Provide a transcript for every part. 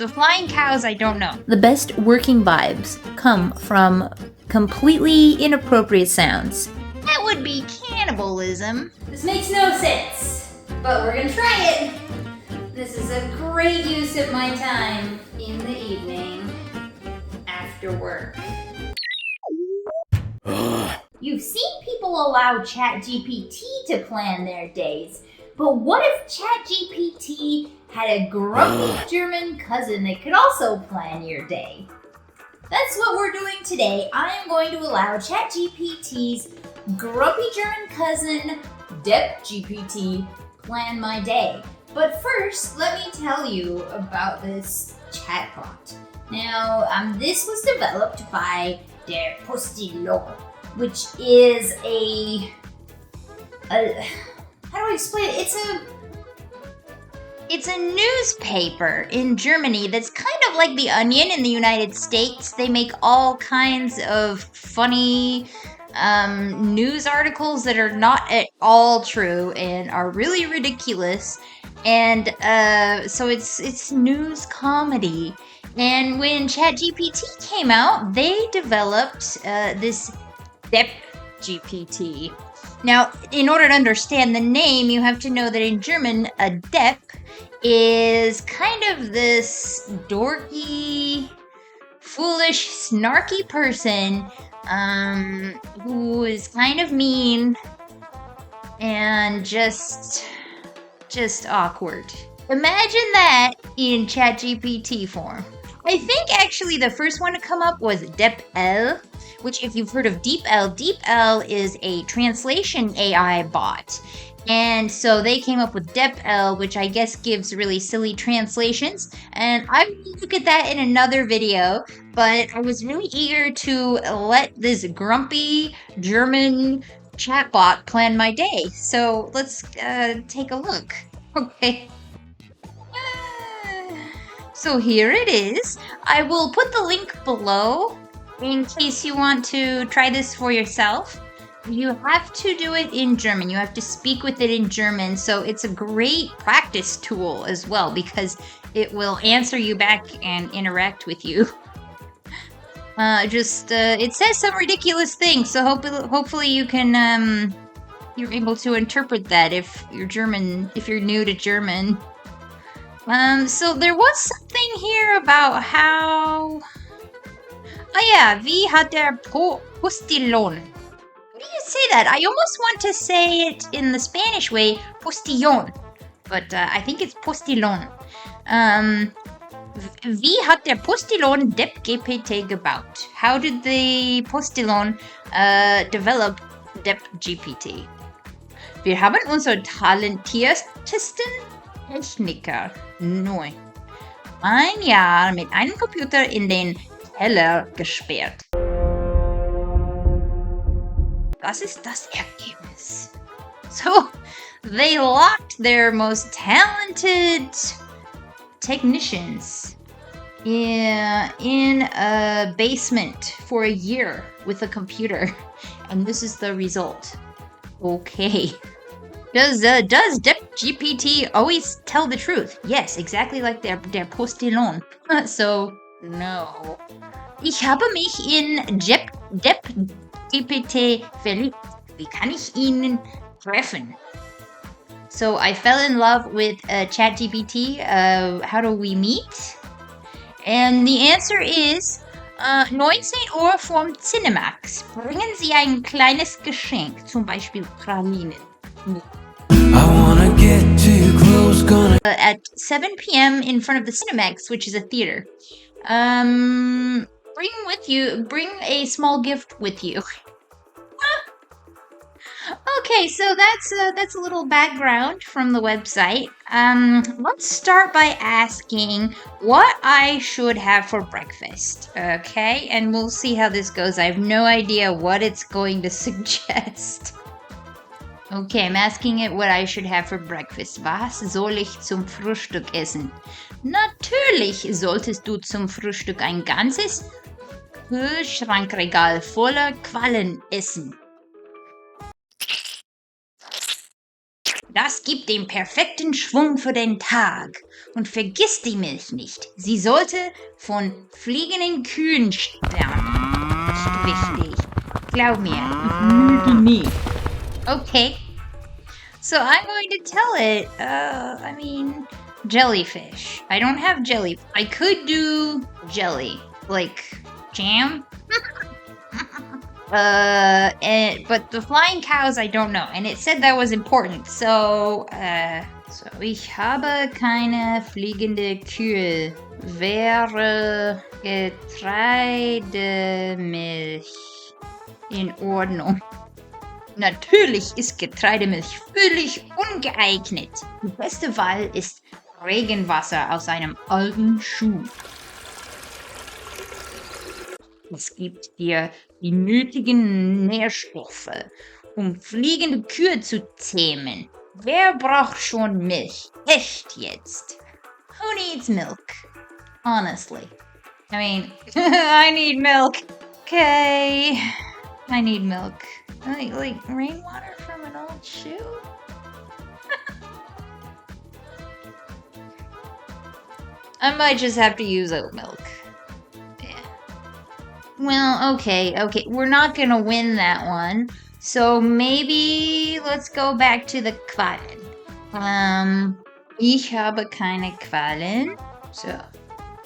The flying cows, I don't know. The best working vibes come from completely inappropriate sounds. That would be cannibalism. This makes no sense, but we're gonna try it. This is a great use of my time in the evening after work. You've seen people allow ChatGPT to plan their days, but what if ChatGPT had a grumpy German cousin that could also plan your day? That's what we're doing today. I am going to allow ChatGPT's grumpy German cousin, Depp GPT, plan my day. But first, let me tell you about this chatbot. Now, this was developed by Der Postillon, which is how do I explain it? It's a newspaper in Germany that's kind of like The Onion in the United States. They make all kinds of funny news articles that are not at all true and are really ridiculous. And so it's news comedy. And when ChatGPT came out, they developed this Depp GPT. Now, in order to understand the name, you have to know that in German, a Depp is kind of this dorky, foolish, snarky person who is kind of mean and just awkward. Imagine that in ChatGPT form. I think actually the first one to come up was DeppL, which if you've heard of DeepL is a translation AI bot. And so they came up with DeppL, which I guess gives really silly translations. And I will look at that in another video, but I was really eager to let this grumpy German chatbot plan my day. So let's take a look. Okay. So here it is. I will put the link below in case you want to try this for yourself. You have to do it in German. You have to speak with it in German. So it's a great practice tool as well because it will answer you back and interact with you. It says some ridiculous things. So hopefully you can, you're able to interpret that if you're new to German. So there was something here about how... Oh yeah, wie hat der Postillon? How do you say that? I almost want to say it in the Spanish way, postillon, but I think it's postillon. Wie hat der Postillon Depp GPT gebaut? How did the Postillon develop Depp GPT? Wir haben unsere talentiertesten Techniker neu ein Jahr mit einem Computer in den Keller gesperrt. Das ist das Ergebnis. So, they locked their most talented technicians in a basement for a year with a computer. And this is the result. Okay. Does Depp GPT always tell the truth? Yes, exactly like der Postillon. So, no. Ich habe mich in Depp GPT verliebt. Wie kann ich ihn treffen? So, I fell in love with ChatGPT. How do we meet? And the answer is 19 Uhr vom Cinemax. Bringen Sie ein kleines Geschenk, zum Beispiel Pralinen. At 7 p.m. in front of the Cinemax, which is a theater. Bring a small gift with you. Okay, so that's a little background from the website. Let's start by asking what I should have for breakfast. Okay, and we'll see how this goes. I have no idea what it's going to suggest. Okay, I'm asking it what I should have for breakfast. Was soll ich zum Frühstück essen? Natürlich solltest du zum Frühstück ein ganzes Kühlschrankregal voller Quallen essen. Das gibt den perfekten Schwung für den Tag. Und vergiss die Milch nicht. Sie sollte von fliegenden Kühen stammen. Echt wichtig. Glaub mir, ich lüge nie. Okay. So I'm going to tell it, jellyfish. I don't have jelly. I could do jelly, like jam. But the flying cows, I don't know. And it said that was important. So ich habe keine fliegende Kühe. Wäre Getreidemilch in Ordnung? Natürlich ist Getreidemilch völlig ungeeignet. Die beste Wahl ist Regenwasser aus einem alten Schuh. Es gibt dir die nötigen Nährstoffe, um fliegende Kühe zu zähmen. Wer braucht schon Milch? Echt jetzt? Who needs milk? Honestly. I mean, I need milk. Okay. I need milk. Like rainwater from an old shoe? I might just have to use oat milk. Well, okay. We're not gonna win that one. So maybe let's go back to the Quallen. Ich habe keine Quallen. So,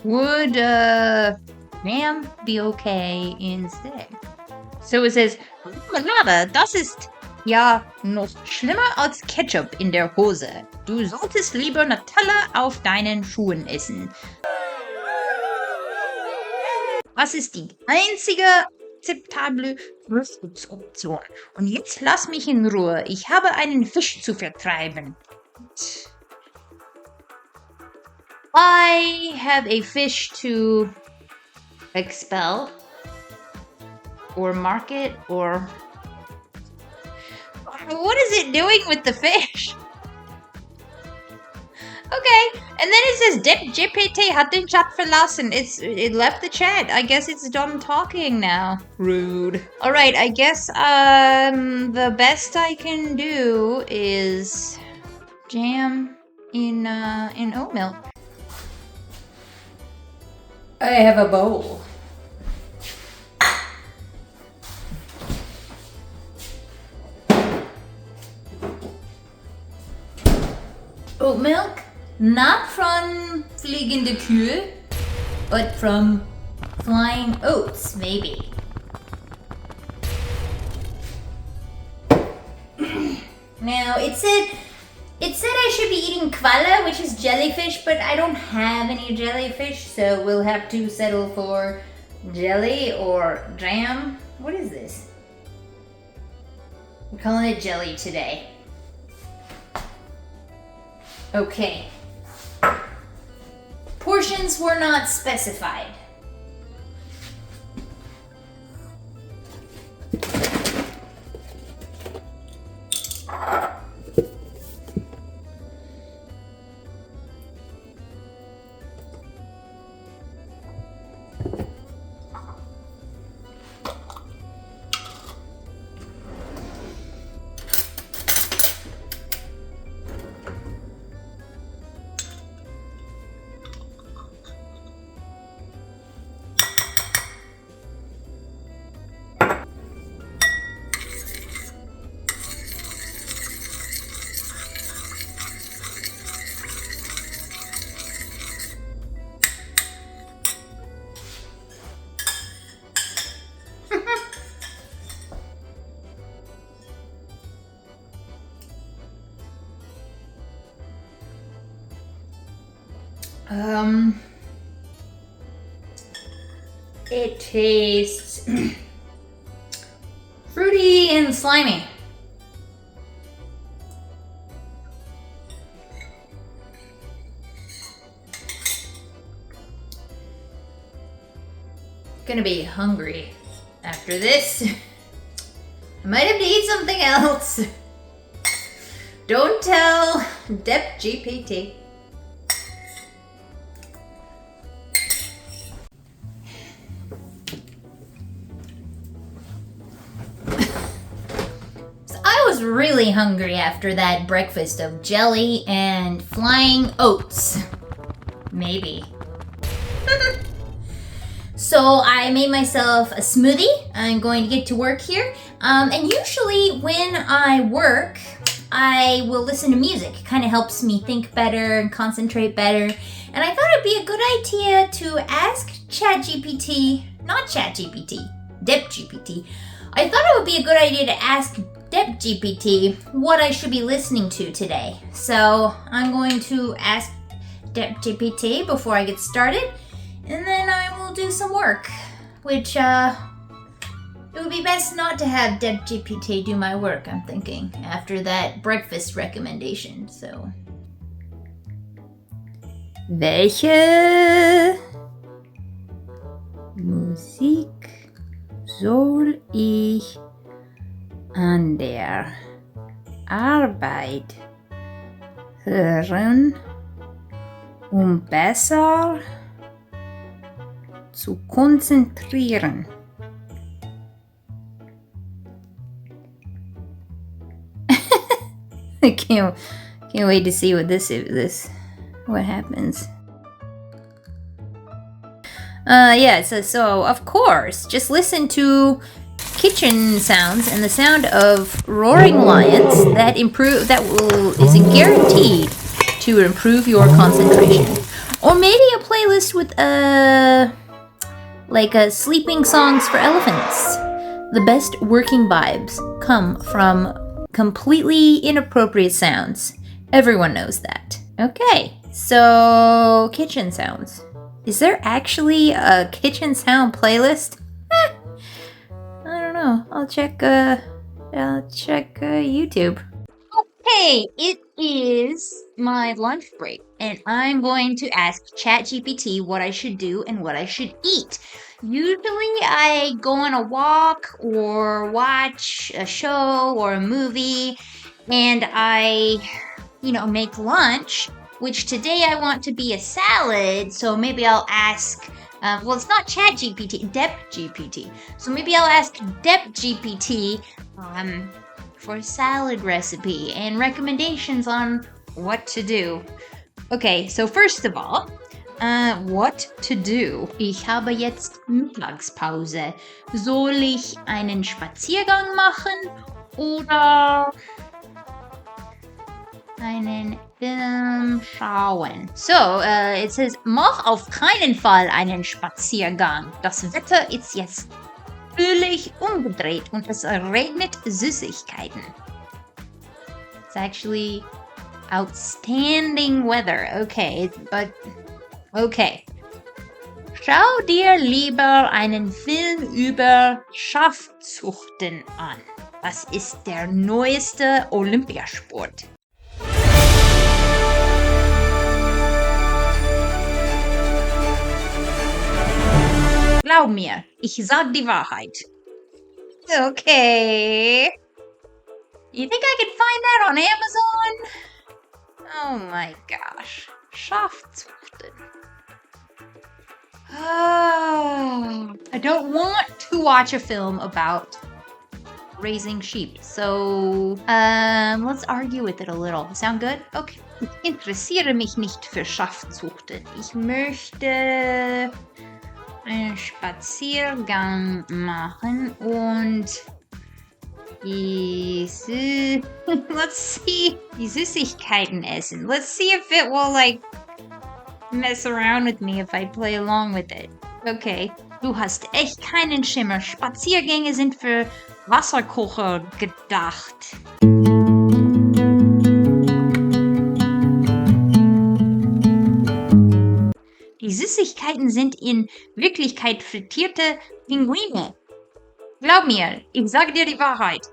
would jam be okay instead? So it says, Marmelade, das ist ja noch schlimmer als Ketchup in der Hose. Du solltest lieber Nutella auf deinen Schuhen essen. Was ist die einzige akzeptable Frühstücksoption? Und jetzt lass mich in Ruhe. Ich habe einen Fisch zu vertreiben. I have a fish to expel. Or market, or... What is it doing with the fish? Okay, and then it says DeppGPT hat den Chat verlassen. It left the chat. I guess it's done talking now. Rude. Alright, I guess the best I can do is jam in oat milk. I have a bowl. Oat milk? Not from fliegende Kühe, but from flying oats, maybe. Now, it said I should be eating Qualle, which is jellyfish, but I don't have any jellyfish, so we'll have to settle for jelly or jam. What is this? We're calling it jelly today. Okay. Portions were not specified. It tastes fruity and slimy. Gonna be hungry after this. I might have to eat something else. Don't tell Depp GPT. really hungry after that breakfast of jelly and flying oats. Maybe. So I made myself a smoothie. I'm going to get to work here. And usually when I work, I will listen to music. It kind of helps me think better and concentrate better. And I thought it'd be a good idea to ask Depp GPT. I thought it would be a good idea to ask Depp GPT what I should be listening to today. So I'm going to ask Depp GPT before I get started, and then I will do some work, which it would be best not to have Depp GPT do my work, I'm thinking, after that breakfast recommendation, so. Welche Musik soll ich an der Arbeit hören, besser zu konzentrieren? I can't wait to see what happens. So of course, just listen to kitchen sounds and the sound of roaring lions is guaranteed to improve your concentration. Or maybe a playlist with sleeping songs for elephants. The best working vibes come from completely inappropriate sounds. Everyone knows that. Okay, so kitchen sounds. Is there actually a kitchen sound playlist? I don't know. I'll check YouTube. Okay, it is my lunch break, and I'm going to ask ChatGPT what I should do and what I should eat. Usually I go on a walk or watch a show or a movie, and I, make lunch, which today I want to be a salad, so maybe I'll ask, it's not ChatGPT, Depp GPT. So maybe I'll ask Depp GPT for a salad recipe and recommendations on what to do. Okay, so first of all, what to do. Ich habe jetzt Mittagspause. Soll ich einen Spaziergang machen oder einen Film schauen? So, it says, mach auf keinen Fall einen Spaziergang. Das Wetter ist jetzt völlig umgedreht und es regnet Süßigkeiten. It's actually outstanding weather. Okay, but okay. Schau dir lieber einen Film über Schafzuchten an. Was ist der neueste Olympiasport? Glaub mir, ich sag die Wahrheit. Okay. You think I could find that on Amazon? Oh my gosh. Schafzuchten. I don't want to watch a film about raising sheep. So, let's argue with it a little. Sound good? Okay. Ich interessiere mich nicht für Schafzuchten. Ich möchte einen Spaziergang machen und die Süßigkeiten essen. Let's see if it will mess around with me if I play along with it. Okay, du hast echt keinen Schimmer. Spaziergänge sind für Wasserkocher gedacht. Die Süßigkeiten sind in Wirklichkeit frittierte Pinguine. Glaub mir, ich sage dir die Wahrheit.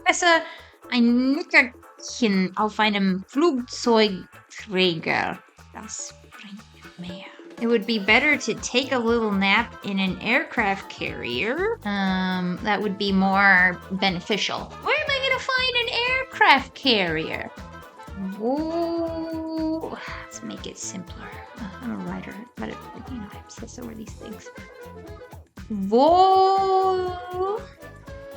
Besser ein Nickerchen auf einem Flugzeugträger. Das bringt mehr. It would be better to take a little nap in an aircraft carrier. That would be more beneficial. Where am I gonna find an aircraft carrier? Whoa. Let's make it simpler. I'm a writer, but I'm obsessed over these things. Wo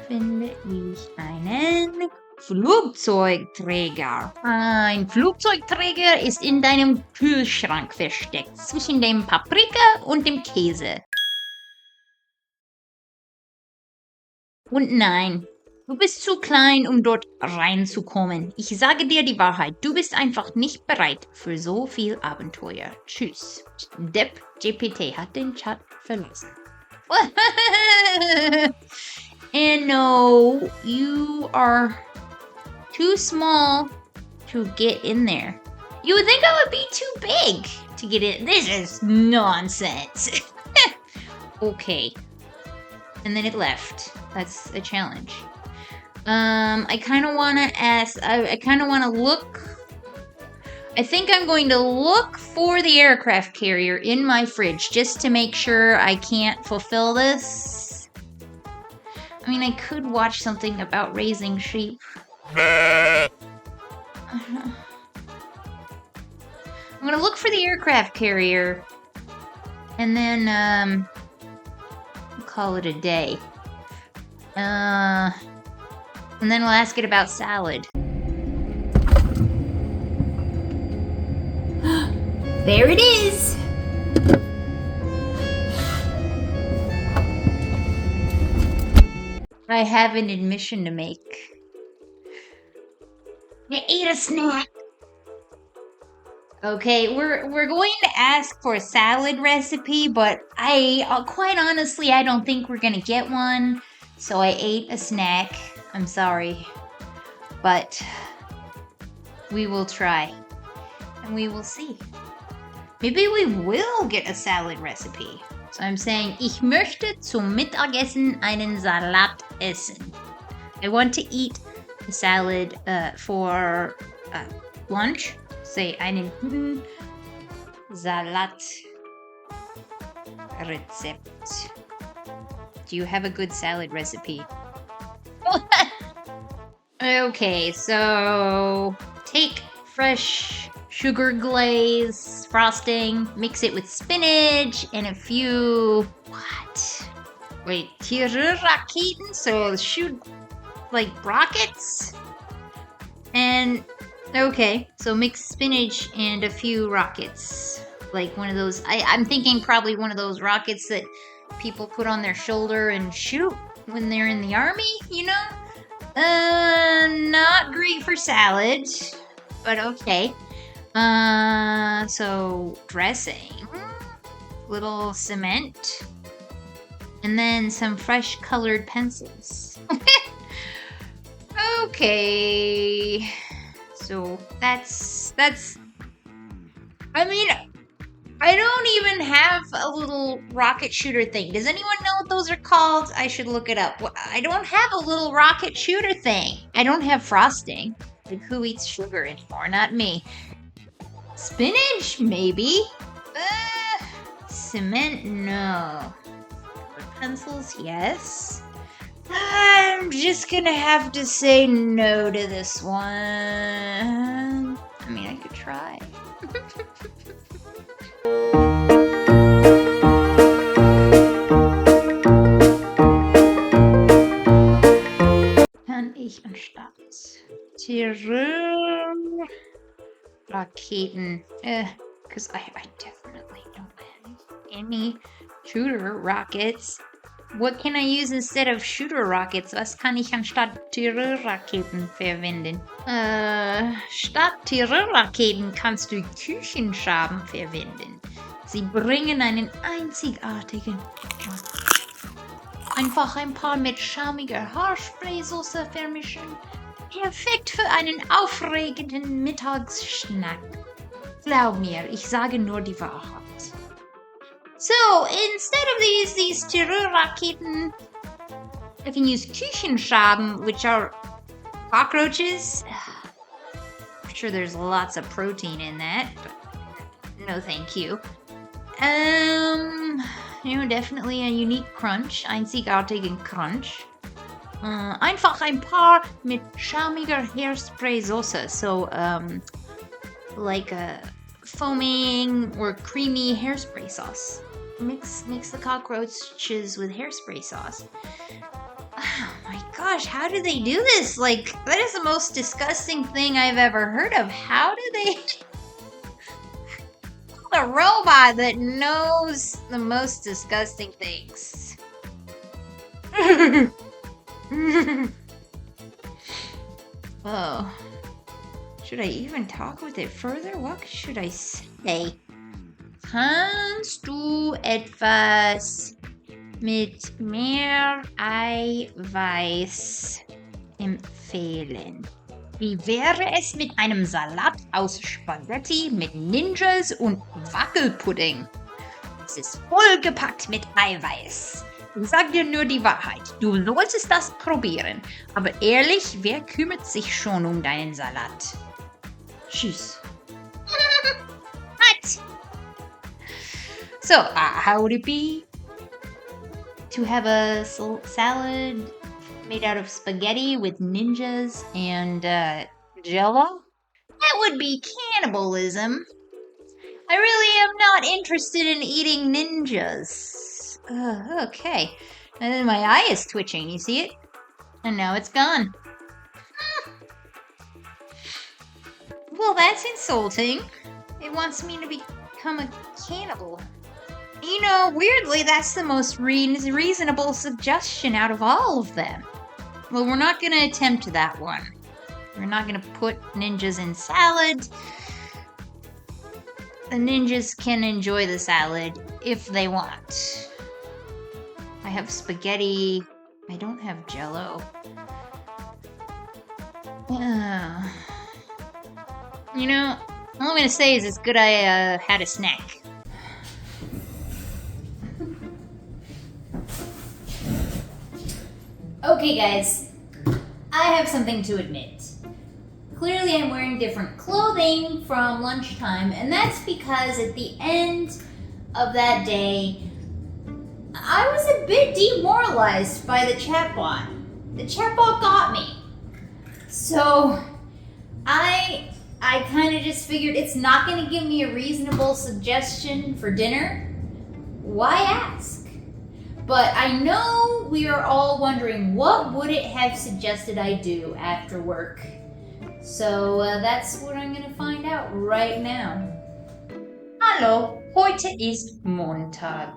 finde ich einen Flugzeugträger. Ein Flugzeugträger ist in deinem Kühlschrank versteckt, zwischen dem Paprika und dem Käse. Und nein, du bist zu klein, um dort reinzukommen. Ich sage dir die Wahrheit, du bist einfach nicht bereit für so viel Abenteuer. Tschüss. Depp GPT hat den Chat verlassen. And no, you are too small to get in there. You would think I would be too big to get in. This is nonsense. Okay. And then it left. That's a challenge. I kind of want to ask, I kind of want to look. I think I'm going to look for the aircraft carrier in my fridge just to make sure I can't fulfill this. I mean, I could watch something about raising sheep. I'm gonna look for the aircraft carrier and then call it a day. And then we'll ask it about salad. There it is! I have an admission to make. I ate a snack. Okay, we're going to ask for a salad recipe, but quite honestly, I don't think we're gonna get one. So I ate a snack. I'm sorry. But we will try. And we will see. Maybe we will get a salad recipe. So I'm saying, ich möchte zum Mittagessen einen Salat essen. I want to eat a salad for lunch. Say einen guten Salatrezept. Do you have a good salad recipe? Okay, so take fresh sugar glaze frosting, mix it with spinach and a few Wait, Raketen? So shoot like rockets? And okay, so mix spinach and a few rockets. Like one of those, I'm thinking probably one of those rockets that people put on their shoulder and shoot when they're in the army, you know? Not great for salad, but okay. So dressing, little cement, and then some fresh colored pencils. Okay. So that's I mean, I don't even have a little rocket shooter thing. Does anyone know what those are called? I should look it up. I don't have a little rocket shooter thing. I don't have frosting. Like, who eats sugar anymore? Not me. Spinach, maybe. Cement, no. Pencils, yes. I'm just gonna have to say no to this one. I mean, I could try. Kann ich anstatt Tirol Raketen, because I definitely don't have any shooter rockets. What can I use instead of shooter rockets? Was kann ich anstatt Tirol-Raketen verwenden? Statt Tirol-Raketen kannst du Küchenschaben verwenden. Sie bringen einen einzigartigen Geschmack. Einfach ein paar mit schammiger Haarspraysauce vermischen. Perfekt für einen aufregenden Mittagsschnack. Glaub mir, ich sage nur die Wahrheit. So, instead of these Tirol-Raketen, I can use Küchenschaben, which are cockroaches. I'm sure there's lots of protein in that, but no thank you. Definitely a unique crunch, einzigartigen Crunch. Einfach ein paar mit schammiger Hairspray-Sauce, so, like a foaming or creamy hairspray sauce. Mix the cockroaches with hairspray sauce. Oh my god, gosh, how do they do this? Like, that is the most disgusting thing I've ever heard of. How do they... a robot that knows the most disgusting things. Oh. Should I even talk with it further? What should I say? Kannst du etwas mit mehr Eiweiß empfehlen? Wie wäre es mit einem Salat aus Spaghetti mit Ninjas und Wackelpudding? Es ist vollgepackt mit Eiweiß. Ich sag dir nur die Wahrheit. Du solltest das probieren. Aber ehrlich, wer kümmert sich schon um deinen Salat? Tschüss. What? So, how would it be to have a salad made out of spaghetti with ninjas and jello? That would be cannibalism. I really am not interested in eating ninjas. Okay. And then my eye is twitching, you see it? And now it's gone. Well, that's insulting. It wants me to become a cannibal. You know, weirdly, that's the most reasonable suggestion out of all of them. Well, we're not going to attempt that one. We're not going to put ninjas in salad. The ninjas can enjoy the salad if they want. I have spaghetti. I don't have jello. You know, all I'm going to say is it's good I had a snack. Okay, guys, I have something to admit. Clearly, I'm wearing different clothing from lunchtime, and that's because at the end of that day, I was a bit demoralized by the chatbot. The chatbot got me. So, I kind of just figured it's not going to give me a reasonable suggestion for dinner. Why ask? But I know we are all wondering, what would it have suggested I do after work? So that's what I'm going to find out right now. Hallo, heute ist Montag.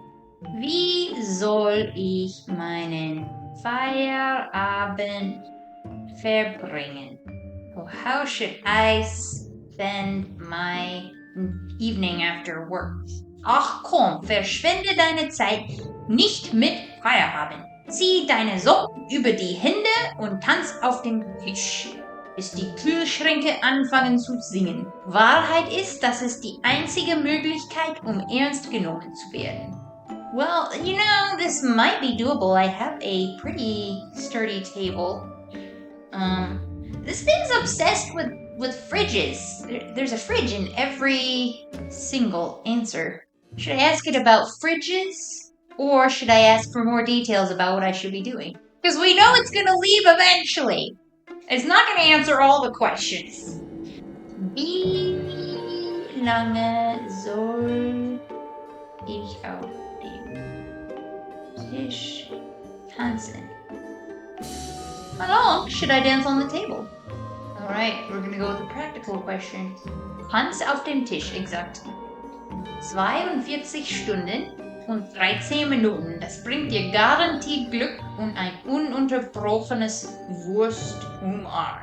Wie soll ich meinen Feierabend verbringen? Oh, how should I spend my evening after work? Ach komm, verschwende deine Zeit nicht mit Feierabend. Zieh deine Socken über die Hände und tanz auf den Tisch, bis die Kühlschränke anfangen zu singen. Wahrheit ist, das ist die einzige Möglichkeit, um ernst genommen zu werden. Well, you know, this might be doable. I have a pretty sturdy table. This thing's obsessed with fridges. There's a fridge in every single answer. Should I ask it about fridges? Or should I ask for more details about what I should be doing? Because we know it's going to leave eventually. It's not going to answer all the questions. Wie lange soll ich auf dem Tisch tanzen? How long should I dance on the table? Alright, we're going to go with the practical question. Tanz auf dem Tisch, exakt. 42 Stunden und 13 Minuten. Das bringt dir garantiert Glück und ein ununterbrochenes Wurstumarm.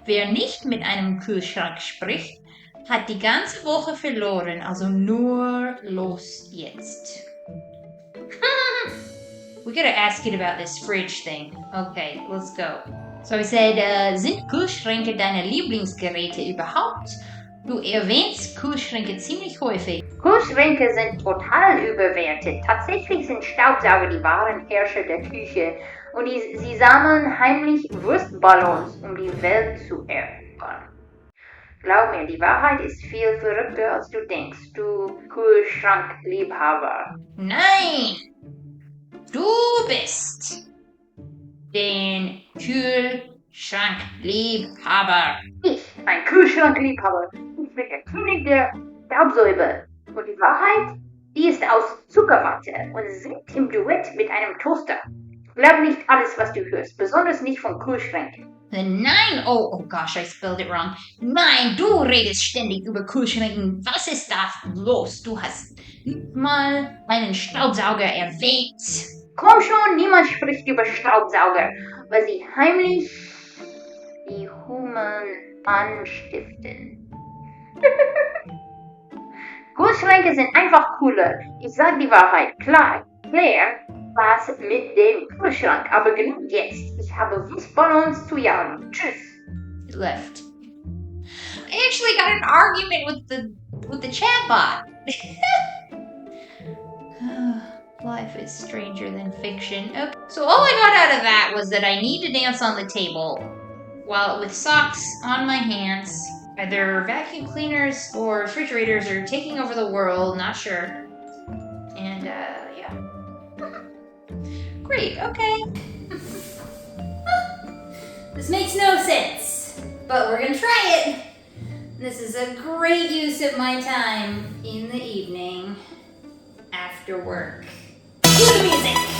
Wer nicht mit einem Kühlschrank spricht, hat die ganze Woche verloren. Also nur los jetzt. We gotta ask it about this fridge thing. Okay, let's go. So I said, sind Kühlschränke deine Lieblingsgeräte überhaupt? Du erwähnst Kühlschränke ziemlich häufig. Kühlschränke sind total überwertet. Tatsächlich sind Staubsauger die wahren Herrscher der Küche und sie sammeln heimlich Wurstballons, um die Welt zu erobern. Glaub mir, die Wahrheit ist viel verrückter, als du denkst, du Kühlschrankliebhaber. Nein! Du bist den Kühlschrankliebhaber. Ich, ein Kühlschrankliebhaber. Ich bin der König der Staubsauger. Und die Wahrheit, die ist aus Zuckerwatte und singt im Duett mit einem Toaster. Glaub nicht alles, was du hörst, besonders nicht von Kühlschränken. Nein, oh gosh, I spelled it wrong. Nein, du redest ständig über Kühlschränken. Was ist da los? Du hast nicht mal meinen Staubsauger erwähnt. Komm schon, niemand spricht über Staubsauger, weil sie heimlich die Human anstiften. Kühlschränke sind einfach cooler. Ich sag die Wahrheit. Klar, Claire, was mit dem Kühlschrank. Aber genug jetzt. Ich habe Wurstballons zu jagen. Tschüss. He left. I actually got an argument with the chatbot. Life is stranger than fiction. Okay. So all I got out of that was that I need to dance on the table while with socks on my hands. Either vacuum cleaners or refrigerators are taking over the world, not sure. And yeah. Great, okay. This makes no sense, but we're gonna try it. This is a great use of my time in the evening after work. Cue the music.